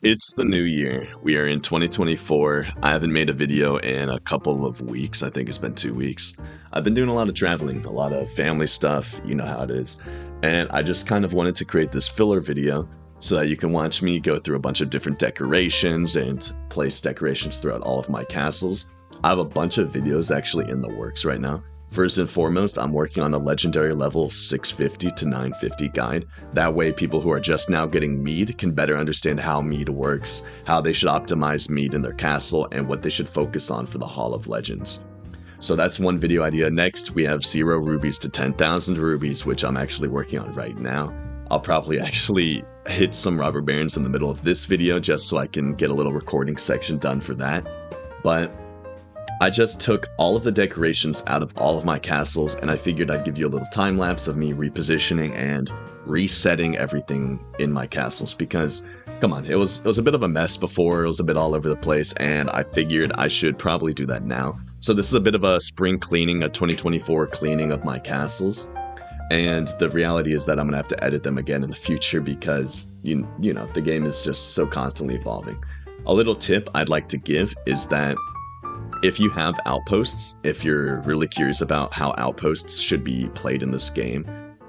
It's the new year. We are in 2024. I haven't made a video in a couple of weeks. I think it's been 2 weeks. I've been doing a lot of traveling, a lot of family stuff. You know how it is. And I just kind of wanted to create this filler video so that you can watch me go through a bunch of different decorations and place decorations throughout all of my castles. I have a bunch of videos actually in the works right now. First and foremost, I'm working on a legendary level 650 to 950 guide. That way people who are just now getting mead can better understand how mead works, how they should optimize mead in their castle, and what they should focus on for the Hall of Legends. So that's one video idea. Next, we have 0 rubies to 10,000 rubies, which I'm actually working on right now. I'll probably actually hit some robber barons in the middle of this video just so I can get a little recording section done for that. But I just took all of the decorations out of all of my castles, and I figured I'd give you a little time lapse of me repositioning and resetting everything in my castles because, come on, it was a bit of a mess before, it was a bit all over the place, and I figured I should probably do that now. So this is a bit of a spring cleaning, a 2024 cleaning of my castles, and the reality is that I'm gonna have to edit them again in the future because, you know, the game is just so constantly evolving. A little tip I'd like to give is that if you have outposts, if you're really curious about how outposts should be played in this game,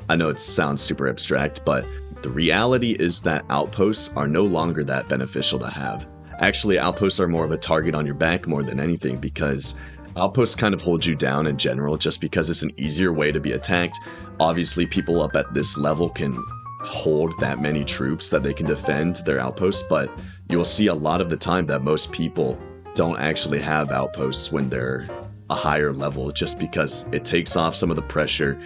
I know it sounds super abstract, but the reality is that outposts are no longer that beneficial to have. Actually, outposts are more of a target on your back more than anything because outposts kind of hold you down in general just because it's an easier way to be attacked. Obviously, people up at this level can hold that many troops that they can defend their outposts, but you will see a lot of the time that most people don't actually have outposts when they're a higher level just because it takes off some of the pressure.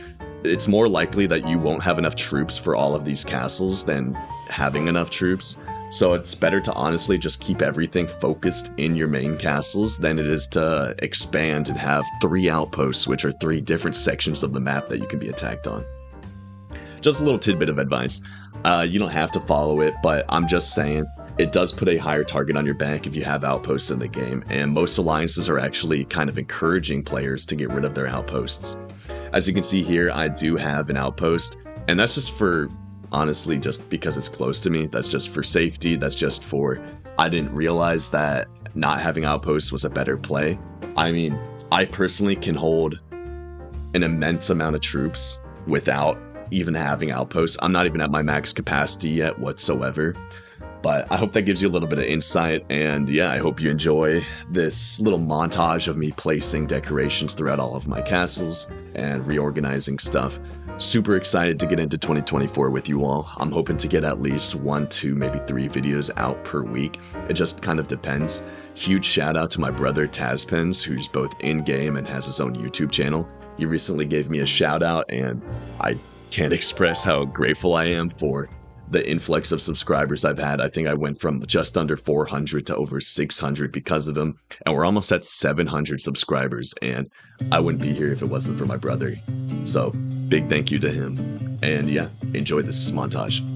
It's more likely that you won't have enough troops for all of these castles than having enough troops. So it's better to honestly just keep everything focused in your main castles than it is to expand and have 3 outposts, which are 3 different sections of the map that you can be attacked on. Just a little tidbit of advice. You don't have to follow it, but I'm just saying, it does put a higher target on your back if you have outposts in the game, and most alliances are actually kind of encouraging players to get rid of their outposts. As you can see here, I do have an outpost, and that's just for, honestly, just because it's close to me. That's just for safety, that's just for, I didn't realize that not having outposts was a better play. I mean, I personally can hold an immense amount of troops without even having outposts. I'm not even at my max capacity yet whatsoever. But I hope that gives you a little bit of insight, and yeah, I hope you enjoy this little montage of me placing decorations throughout all of my castles and reorganizing stuff. Super excited to get into 2024 with you all. I'm hoping to get at least 1, 2, maybe 3 videos out per week. It just kind of depends. Huge shout out to my brother Tazpens, who's both in-game and has his own YouTube channel. He recently gave me a shout out, and I can't express how grateful I am for the influx of subscribers I've had. I think I went from just under 400 to over 600 because of him, and we're almost at 700 subscribers, and I wouldn't be here if it wasn't for my brother. So, big thank you to him. And yeah, enjoy this montage.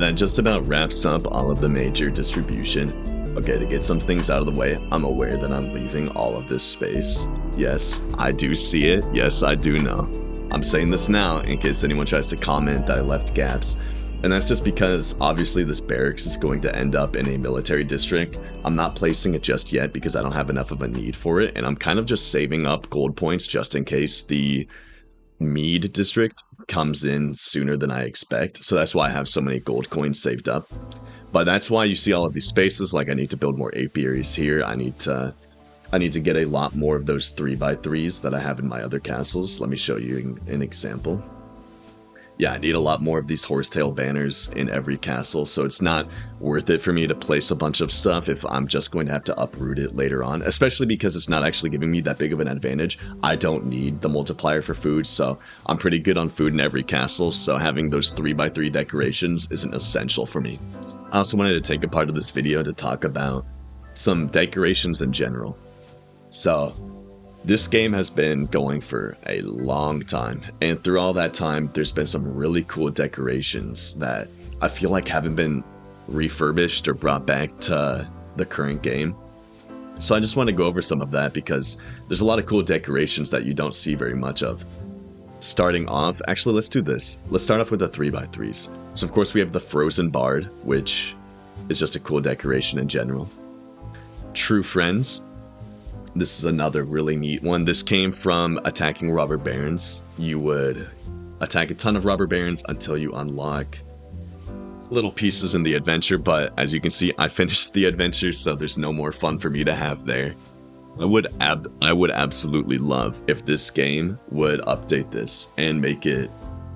That just about wraps up all of the major distribution. Okay, to get some things out of the way, I'm aware that I'm leaving all of this space. Yes, I do see it. Yes, I do know. I'm saying this now in case anyone tries to comment that I left gaps. And that's just because obviously this barracks is going to end up in a military district. I'm not placing it just yet because I don't have enough of a need for it, and I'm kind of just saving up gold points just in case the Mead district comes in sooner than I expect. So that's why I have so many gold coins saved up. But that's why you see all of these spaces. Like, I need to build more apiaries here. I need to get a lot more of those 3x3s that I have in my other castles. Let me show you an example. Yeah, I need a lot more of these horsetail banners in every castle, so it's not worth it for me to place a bunch of stuff if I'm just going to have to uproot it later on, especially because it's not actually giving me that big of an advantage. I don't need the multiplier for food, so I'm pretty good on food in every castle, so having those 3x3 decorations isn't essential for me. I also wanted to take a part of this video to talk about some decorations in general. So, this game has been going for a long time, and through all that time, there's been some really cool decorations that I feel like haven't been refurbished or brought back to the current game. So I just want to go over some of that because there's a lot of cool decorations that you don't see very much of. Starting off, actually let's do this. Let's start off with the 3x3s. So of course we have the Frozen Bard, which is just a cool decoration in general. True Friends. This is another really neat one. This came from attacking robber barons. You would attack a ton of robber barons until you unlock little pieces in the adventure, but as you can see, I finished the adventure, so there's no more fun for me to have there. I would absolutely love if this game would update this and make it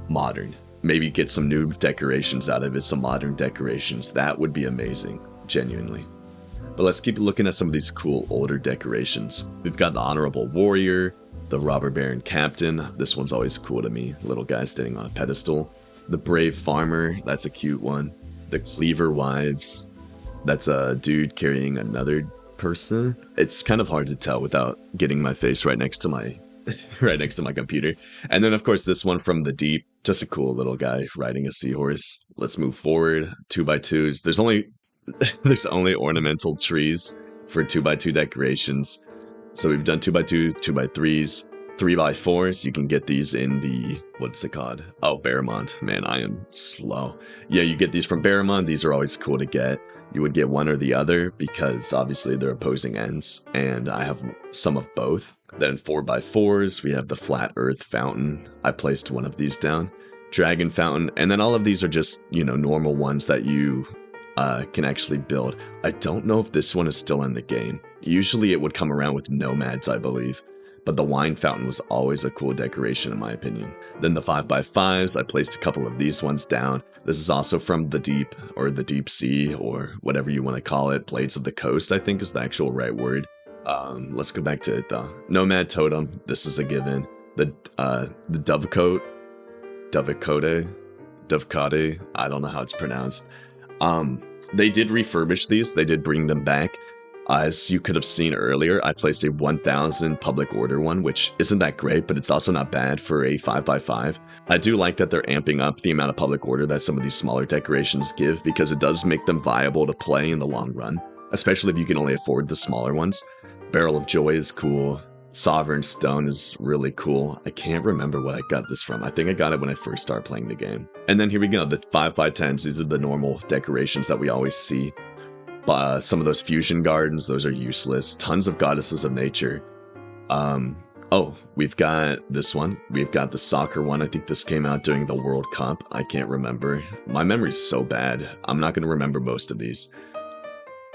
modern. Maybe get some new decorations out of it, some modern decorations. That would be amazing, genuinely. But let's keep looking at some of these cool older decorations. We've got the Honorable Warrior, the Robber Baron Captain. This one's always cool to me. Little guy standing on a pedestal. The Brave Farmer. That's a cute one. The Cleaver Wives. That's a dude carrying another person. It's kind of hard to tell without getting my face right next to my computer. And then of course this one from the Deep. Just a cool little guy riding a seahorse. Let's move forward. 2x2s. There's only ornamental trees for 2x2 decorations. So we've done 2x2, 2x3s, 3x4s. You can get these in the, what's it called? Oh, Barramont. Man, I am slow. Yeah, you get these from Barramont. These are always cool to get. You would get one or the other because obviously they're opposing ends, and I have some of both. Then 4x4s, we have the Flat Earth Fountain. I placed one of these down. Dragon Fountain, and then all of these are just, normal ones that you can actually build. I don't know if this one is still in the game. Usually it would come around with nomads, I believe. But the wine fountain was always a cool decoration in my opinion. Then the 5x5s, I placed a couple of these ones down. This is also from the Deep, or the Deep Sea, or whatever you want to call it. Blades of the Coast, I think is the actual right word. Let's go back to it though. Nomad Totem, this is a given. The Dovecote, I don't know how it's pronounced. They did refurbish these, they did bring them back. As you could have seen earlier, I placed a 1000 public order one, which isn't that great, but it's also not bad for a 5x5. I do like that they're amping up the amount of public order that some of these smaller decorations give, because it does make them viable to play in the long run, especially if you can only afford the smaller ones. Barrel of Joy is cool. Sovereign Stone is really cool. I can't remember what I got this from. I think I got it when I first started playing the game. And then here we go, the 5x10s. These are the normal decorations that we always see. Some of those fusion gardens, those are useless. Tons of Goddesses of Nature. Oh, we've got this one. We've got the soccer one. I think this came out during the World Cup. I can't remember. My memory's so bad. I'm not going to remember most of these.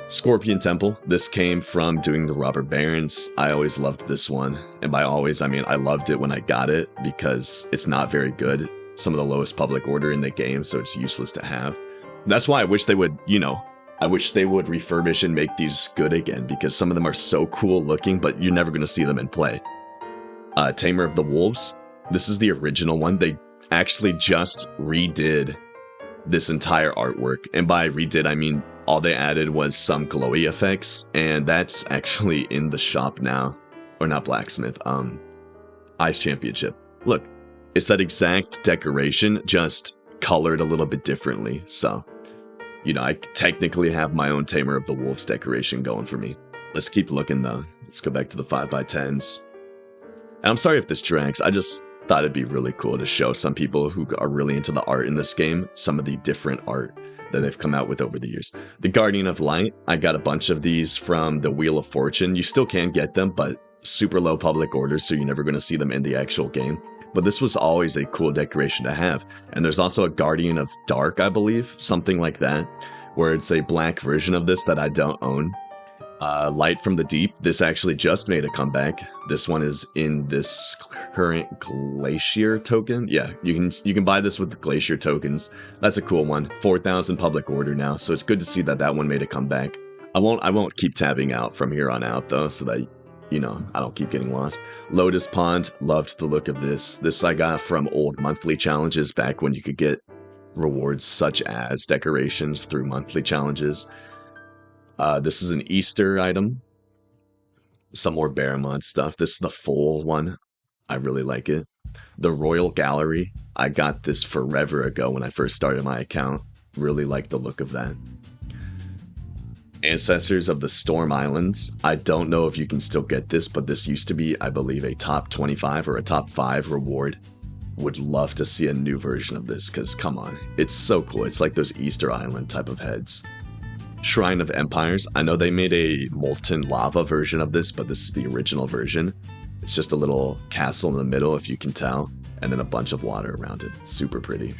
Scorpion Temple. This came from doing the Robber Barons. I always loved this one. And by always, I mean I loved it when I got it because it's not very good. Some of the lowest public order in the game, so it's useless to have. That's why I wish they would, I wish they would refurbish and make these good again, because some of them are so cool looking, but you're never going to see them in play. Tamer of the Wolves. This is the original one. They actually just redid this entire artwork. And by redid, I mean all they added was some glowy effects, and that's actually in the shop now. Or not Blacksmith, Ice Championship. Look, it's that exact decoration, just colored a little bit differently, so You know, I technically have my own Tamer of the Wolves decoration going for me. Let's keep looking though. Let's go back to the 5x10s. And I'm sorry if this drags, I just thought it'd be really cool to show some people who are really into the art in this game some of the different art that they've come out with over the years. The Guardian of Light, I got a bunch of these from the Wheel of Fortune. You still can get them, but super low public orders, so you're never going to see them in the actual game. But this was always a cool decoration to have. And there's also a Guardian of Dark, I believe, something like that, where it's a black version of this that I don't own. Light from the Deep, this actually just made a comeback. This one is in this current Glacier token. Yeah, you can buy this with the Glacier tokens. That's a cool one. 4,000 public order now, so it's good to see that that one made a comeback. I won't keep tabbing out from here on out though, so that, you know, I don't keep getting lost. Lotus Pond, loved the look of this. This I got from old monthly challenges back when you could get rewards such as decorations through monthly challenges. This is an Easter item. Some more Barramont stuff. This is the full one. I really like it. The Royal Gallery. I got this forever ago when I first started my account. Really like the look of that. Ancestors of the Storm Islands. I don't know if you can still get this, but this used to be, I believe, a top 25 or a top 5 reward. Would love to see a new version of this, because come on. It's so cool. It's like those Easter Island type of heads. Shrine of Empires. I know they made a molten lava version of this, but this is the original version. It's just a little castle in the middle, if you can tell, and then a bunch of water around it. Super pretty.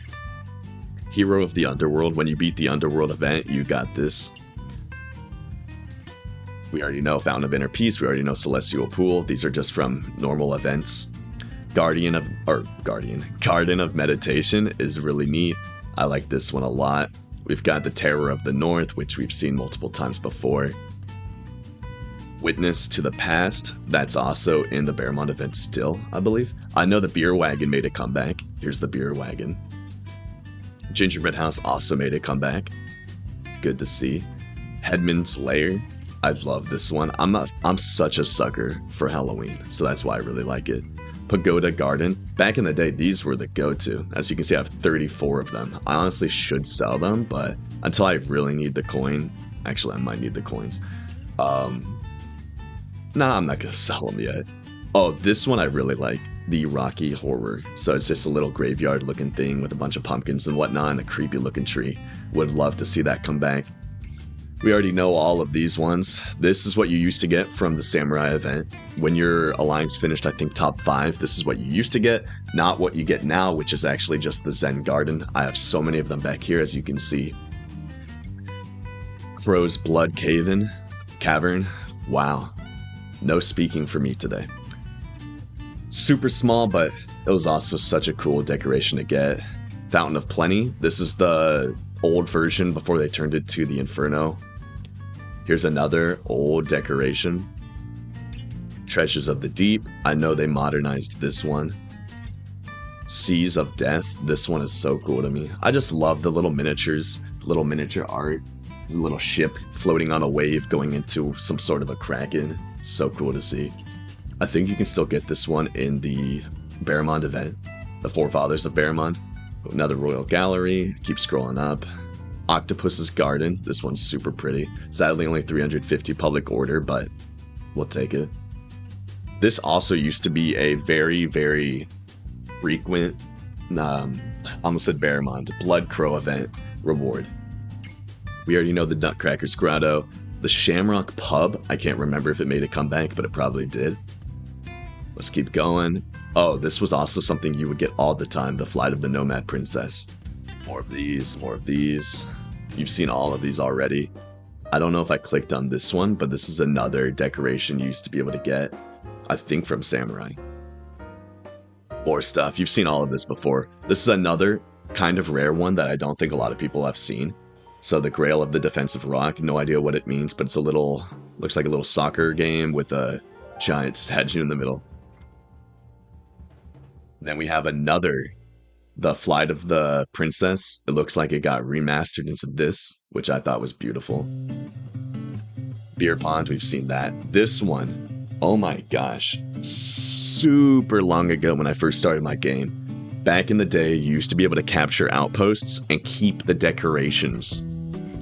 Hero of the Underworld. When you beat the Underworld event, you got this. We already know Fountain of Inner Peace. We already know Celestial Pool. These are just from normal events. Garden of Meditation is really neat. I like this one a lot. We've got the Terror of the North, which we've seen multiple times before. Witness to the Past, that's also in the Barramont event still, I believe. I know the Beer Wagon made a comeback. Here's the Beer Wagon. Gingerbread House also made a comeback. Good to see. Headman's Lair. I love this one. I'm such a sucker for Halloween, so that's why I really like it. Pagoda Garden. Back in the day, these were the go-to. As you can see, I have 34 of them. I honestly should sell them, but until I really need the coin... Actually, I might need the coins. Nah, I'm not gonna sell them yet. Oh, this one I really like. The Rocky Horror. So it's just a little graveyard-looking thing with a bunch of pumpkins and whatnot and a creepy-looking tree. Would love to see that come back. We already know all of these ones. This is what you used to get from the Samurai event. When your alliance finished, I think, top 5, this is what you used to get, not what you get now, which is actually just the Zen Garden. I have so many of them back here, as you can see. Crow's Blood Cavern. Wow. No speaking for me today. Super small, but it was also such a cool decoration to get. Fountain of Plenty. This is the old version before they turned it to the Inferno. Here's another old decoration. Treasures of the Deep. I know they modernized this one. Seas of Death. This one is so cool to me. I just love the little miniatures, little miniature art. There's a little ship floating on a wave going into some sort of a kraken. So cool to see. I think you can still get this one in the Barramont event. The Forefathers of Barramont. Another Royal Gallery. Keep scrolling up. Octopus's Garden. This one's super pretty. Sadly, only 350 public order, but we'll take it. This also used to be a very, very frequent, almost said Barramont, Blood Crow event reward. We already know the Nutcracker's Grotto. The Shamrock Pub. I can't remember if it made a comeback, but it probably did. Let's keep going. Oh, this was also something you would get all the time. The Flight of the Nomad Princess. More of these, more of these. You've seen all of these already. I don't know if I clicked on this one, but this is another decoration you used to be able to get. I think from Samurai. More stuff. You've seen all of this before. This is another kind of rare one that I don't think a lot of people have seen. So the Grail of the Defensive Rock. No idea what it means, but it's a little... looks like a little soccer game with a giant statue in the middle. Then we have another, the Flight of the Princess. It looks like it got remastered into this, which I thought was beautiful. Beer Pond, we've seen that. This one, oh my gosh, super long ago when I first started my game. Back in the day, you used to be able to capture outposts and keep the decorations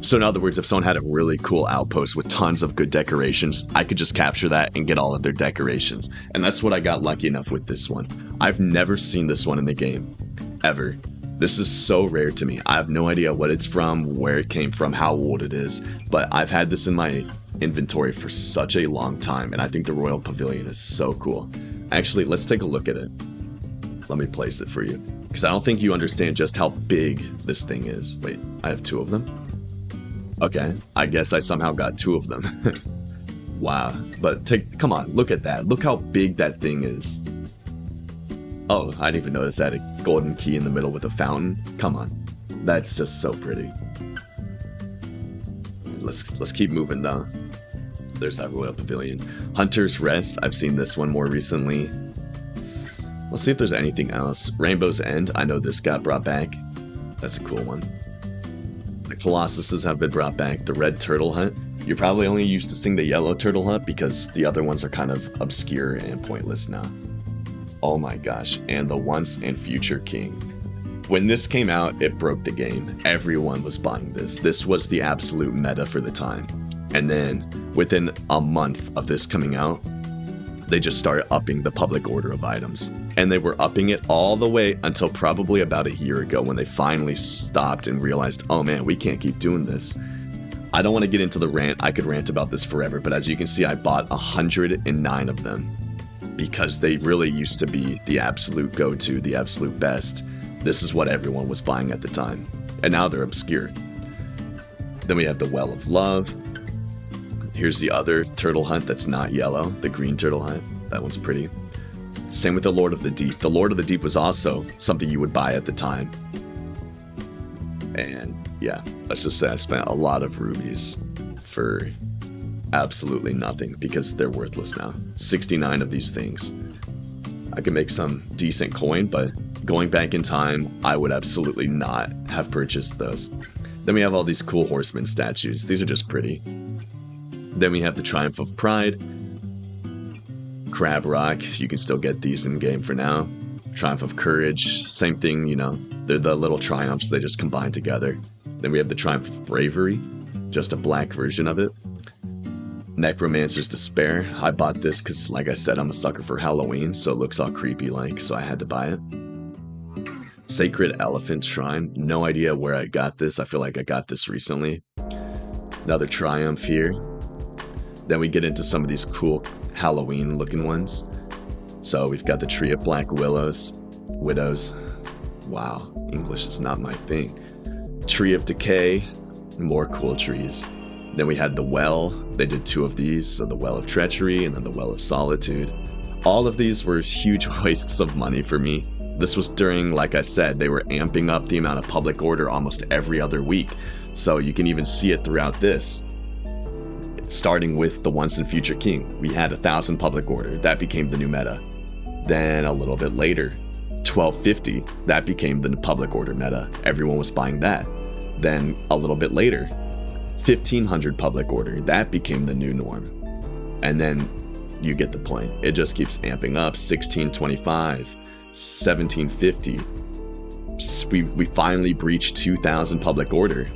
So in other words, if someone had a really cool outpost with tons of good decorations, I could just capture that and get all of their decorations. And that's what I got lucky enough with this one. I've never seen this one in the game, ever. This is so rare to me. I have no idea what it's from, where it came from, how old it is, but I've had this in my inventory for such a long time, and I think the Royal Pavilion is so cool. Actually, let's take a look at it. Let me place it for you, because I don't think you understand just how big this thing is. Wait, I have 2 of them? Okay, I guess I somehow got 2 of them. Wow, but come on, look at that. Look how big that thing is. Oh, I didn't even notice that a golden key in the middle with a fountain. Come on, that's just so pretty. Let's keep moving though. There's that Royal Pavilion. Hunter's Rest, I've seen this one more recently. Let's see if there's anything else. Rainbow's End, I know this got brought back. That's a cool one. The Colossuses have been brought back. The Red Turtle Hut. You're probably only used to seeing the Yellow Turtle Hut because the other ones are kind of obscure and pointless now. Oh my gosh, and the Once and Future King. When this came out, it broke the game. Everyone was buying this. This was the absolute meta for the time. And then, within a month of this coming out, they just started upping the public order of items. And they were upping it all the way until probably about a year ago when they finally stopped and realized, oh man, we can't keep doing this. I don't want to get into the rant. I could rant about this forever, but as you can see, I bought 109 of them. Because they really used to be the absolute go-to, the absolute best. This is what everyone was buying at the time. And now they're obscure. Then we have the Well of Love. Here's the other turtle hunt that's not yellow, the green turtle hunt. That one's pretty. Same with the Lord of the Deep. The Lord of the Deep was also something you would buy at the time. And yeah, let's just say I spent a lot of rubies for absolutely nothing because they're worthless now. 69 of these things. I can make some decent coin, but going back in time, I would absolutely not have purchased those. Then we have all these cool horseman statues. These are just pretty. Then we have the Triumph of Pride. Crab Rock, you can still get these in game for now. Triumph of Courage, same thing, you know, they're the little triumphs, they just combine together. Then we have the Triumph of Bravery, just a black version of it. Necromancer's Despair, I bought this because, like I said, I'm a sucker for Halloween, so it looks all creepy like, so I had to buy it. Sacred Elephant Shrine, no idea where I got this, I feel like I got this recently. Another Triumph here. Then we get into some of these cool Halloween looking ones. So we've got the Tree of Black Widows. Wow, English is not my thing. Tree of Decay, more cool trees. Then we had the Well, they did 2 of these, so the Well of Treachery and then the Well of Solitude. All of these were huge wastes of money for me. This was during, like I said, they were amping up the amount of public order almost every other week. So you can even see it throughout this. Starting with the Once and Future King, we had 1,000 public order, that became the new meta. Then a little bit later, 1250, that became the public order meta. Everyone was buying that. Then a little bit later, 1500 public order, that became the new norm. And then you get the point. It just keeps amping up. 1625, 1750. We finally breached 2000 public order.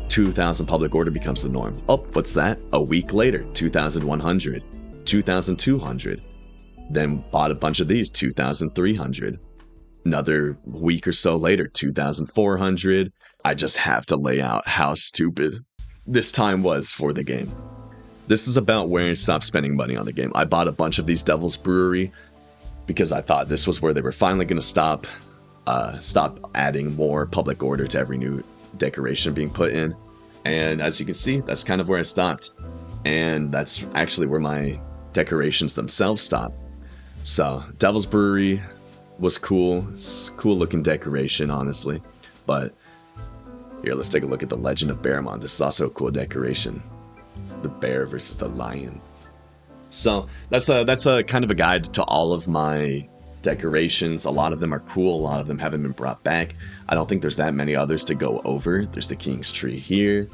2000 public order becomes the norm. Oh, what's that? A week later, 2100, 2200. Then bought a bunch of these, 2300. Another week or so later, 2400. I just have to lay out how stupid this time was for the game. This is about where I stopped spending money on the game. I bought a bunch of these Devil's Brewery because I thought this was where they were finally going to stop adding more public order to every new decoration being put in. And as you can see, that's kind of where I stopped. And that's actually where my decorations themselves stopped. So Devil's Brewery was cool. It's cool looking decoration, honestly. But here, let's take a look at the Legend of Bearmont. This is also a cool decoration. The bear versus the lion. So that's a kind of a guide to all of my decorations. A lot of them are cool. A lot of them haven't been brought back. I don't think there's that many others to go over. There's the King's Tree here.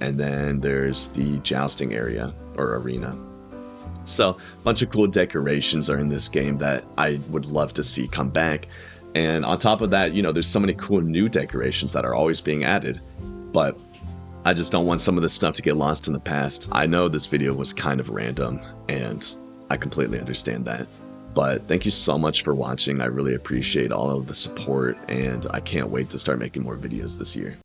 And then there's the jousting area or arena. So a bunch of cool decorations are in this game that I would love to see come back. And on top of that, you know, there's so many cool new decorations that are always being added. But I just don't want some of this stuff to get lost in the past. I know this video was kind of random, and I completely understand that. But thank you so much for watching. I really appreciate all of the support, and I can't wait to start making more videos this year.